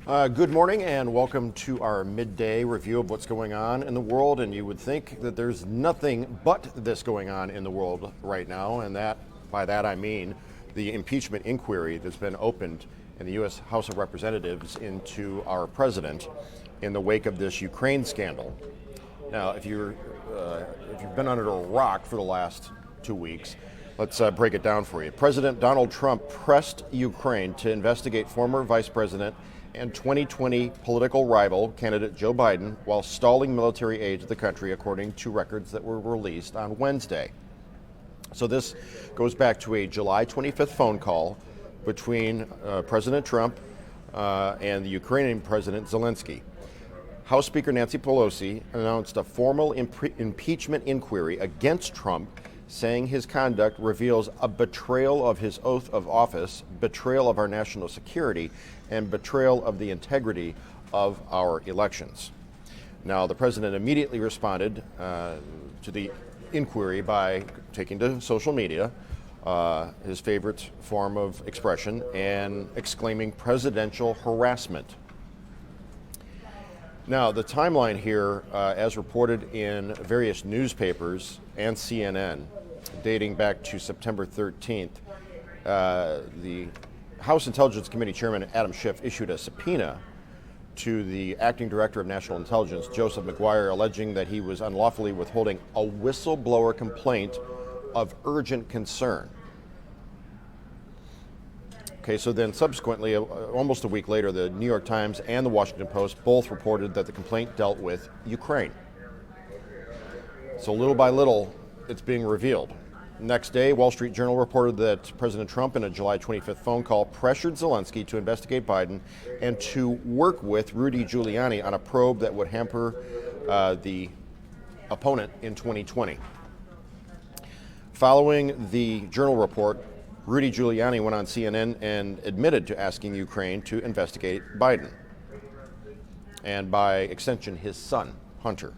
Good morning and welcome to our midday review of what's going on in the world. And you would think that there's nothing but this going on in the world right now, and by that I mean the impeachment inquiry that's been opened in the U.S. House of Representatives into our president in the wake of this Ukraine scandal. Now, if you've been under a rock for the last 2 weeks, let's break it down for you. President Donald Trump pressed Ukraine to investigate former Vice President and 2020 political rival candidate Joe Biden while stalling military aid to the country, according to records that were released on Wednesday. So this goes back to a July 25th phone call between President Trump and the Ukrainian President Zelensky. House Speaker Nancy Pelosi announced a formal impeachment inquiry against Trump, saying his conduct reveals a betrayal of his oath of office, betrayal of our national security, and betrayal of the integrity of our elections. Now, the president immediately responded to the inquiry by taking to social media, his favorite form of expression, and exclaiming presidential harassment. Now, the timeline here, as reported in various newspapers and CNN, dating back to September 13th, the House Intelligence Committee Chairman Adam Schiff issued a subpoena to the Acting Director of National Intelligence, Joseph McGuire, alleging that he was unlawfully withholding a whistleblower complaint of urgent concern. Okay, so then subsequently, almost a week later, the New York Times and the Washington Post both reported that the complaint dealt with Ukraine. So little by little, it's being revealed. Next day, Wall Street Journal reported that President Trump, in a July 25th phone call, pressured Zelensky to investigate Biden and to work with Rudy Giuliani on a probe that would hamper the opponent in 2020. Following the Journal report, Rudy Giuliani went on CNN and admitted to asking Ukraine to investigate Biden, and by extension, his son, Hunter.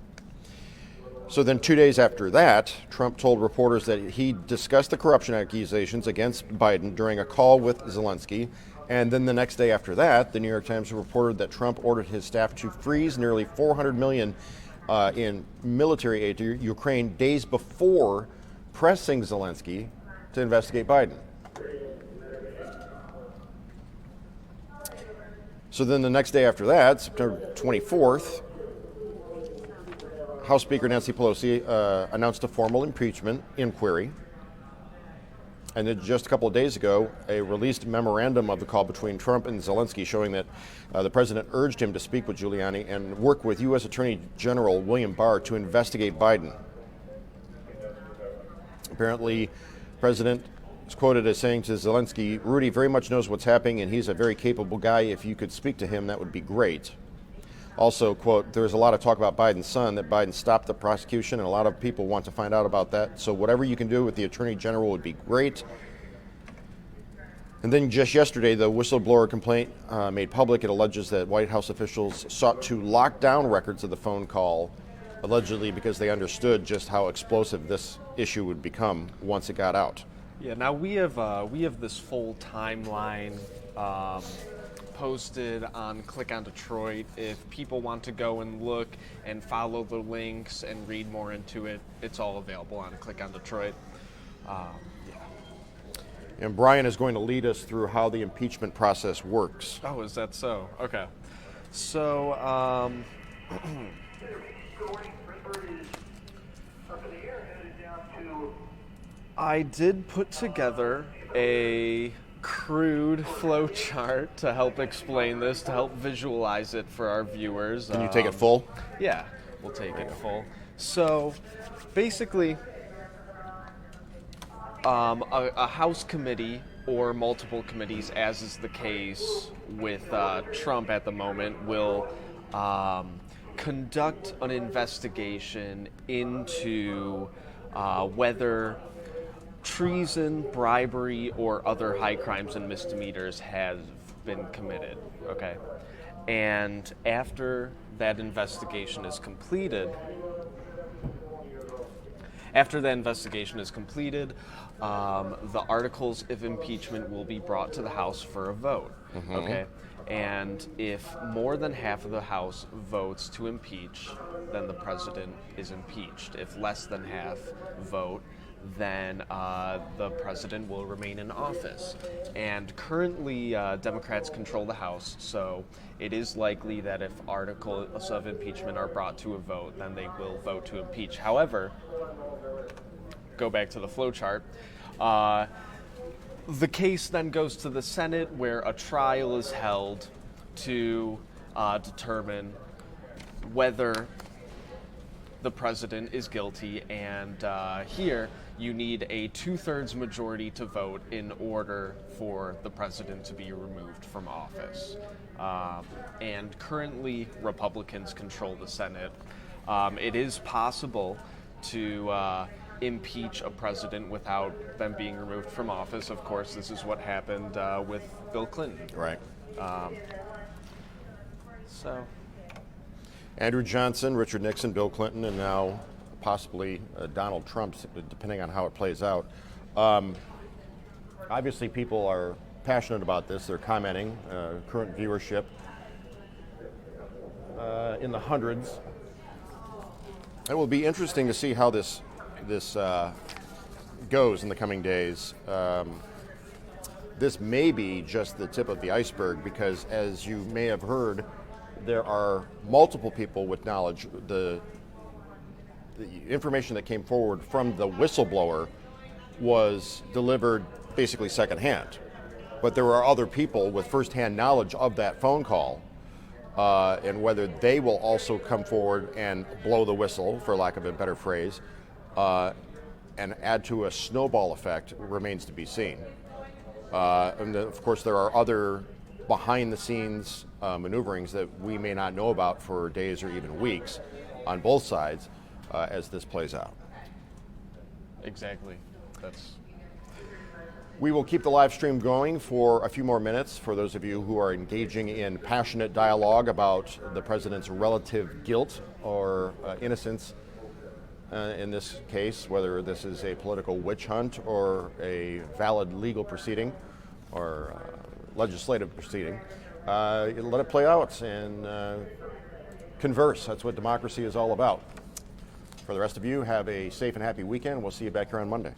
So then 2 days after that, Trump told reporters that he discussed the corruption accusations against Biden during a call with Zelensky. And then the next day after that, the New York Times reported that Trump ordered his staff to freeze nearly $400 million in military aid to Ukraine days before pressing Zelensky to investigate Biden. So then the next day after that, September 24th, House Speaker Nancy Pelosi announced a formal impeachment inquiry. And then just a couple of days ago, a released memorandum of the call between Trump and Zelensky showing that the president urged him to speak with Giuliani and work with U.S. Attorney General William Barr to investigate Biden. Apparently, the president is quoted as saying to Zelensky, "Rudy very much knows what's happening, and he's a very capable guy. If you could speak to him, that would be great." Also, quote, "There's a lot of talk about Biden's son, that Biden stopped the prosecution, and a lot of people want to find out about that. So whatever you can do with the Attorney General would be great." And then just yesterday, the whistleblower complaint made public. It alleges that White House officials sought to lock down records of the phone call, allegedly because they understood just how explosive this issue would become once it got out. Yeah, now we have this full timeline posted on Click on Detroit. If people want to go and look and follow the links and read more into it, it's all available on Click on Detroit. And Brian is going to lead us through how the impeachment process works. Oh, is that so? Okay. So, I did put together a crude flow chart to help explain this, to help visualize it for our viewers. Can you take it full? Yeah, we'll take it full. So, basically, a House committee or multiple committees, as is the case with Trump at the moment, will conduct an investigation into whether treason, bribery, or other high crimes and misdemeanors have been committed, okay? And after that investigation is completed, after the investigation is completed, the articles of impeachment will be brought to the House for a vote. Okay, and if more than half of the House votes to impeach, then the president is impeached. If less than half vote, then the president will remain in office. And currently, Democrats control the House, so it is likely that if articles of impeachment are brought to a vote, then they will vote to impeach. However, go back to the flow chart. The case then goes to the Senate, where a trial is held to determine whether the president is guilty, and here you need a 2/3 majority to vote in order for the president to be removed from office. And currently, Republicans control the Senate. It is possible to impeach a president without them being removed from office. Of course, this is what happened with Bill Clinton. Right. So, Andrew Johnson, Richard Nixon, Bill Clinton, and now possibly Donald Trump, depending on how it plays out. Obviously, people are passionate about this. They're commenting. Current viewership in the hundreds. It will be interesting to see how this goes in the coming days. This may be just the tip of the iceberg because, as you may have heard, there are multiple people with knowledge. The information that came forward from the whistleblower was delivered basically secondhand. But there are other people with firsthand knowledge of that phone call, and whether they will also come forward and blow the whistle, for lack of a better phrase, and add to a snowball effect remains to be seen. And of course, there are other behind-the-scenes maneuverings that we may not know about for days or even weeks on both sides as this plays out. exactly. We will keep the live stream going for a few more minutes for those of you who are engaging in passionate dialogue about the president's relative guilt or innocence in this case, whether this is a political witch hunt or a valid legal proceeding or legislative proceeding. Let it play out and converse. That's what democracy is all about. For the rest of you, have a safe and happy weekend. We'll see you back here on Monday.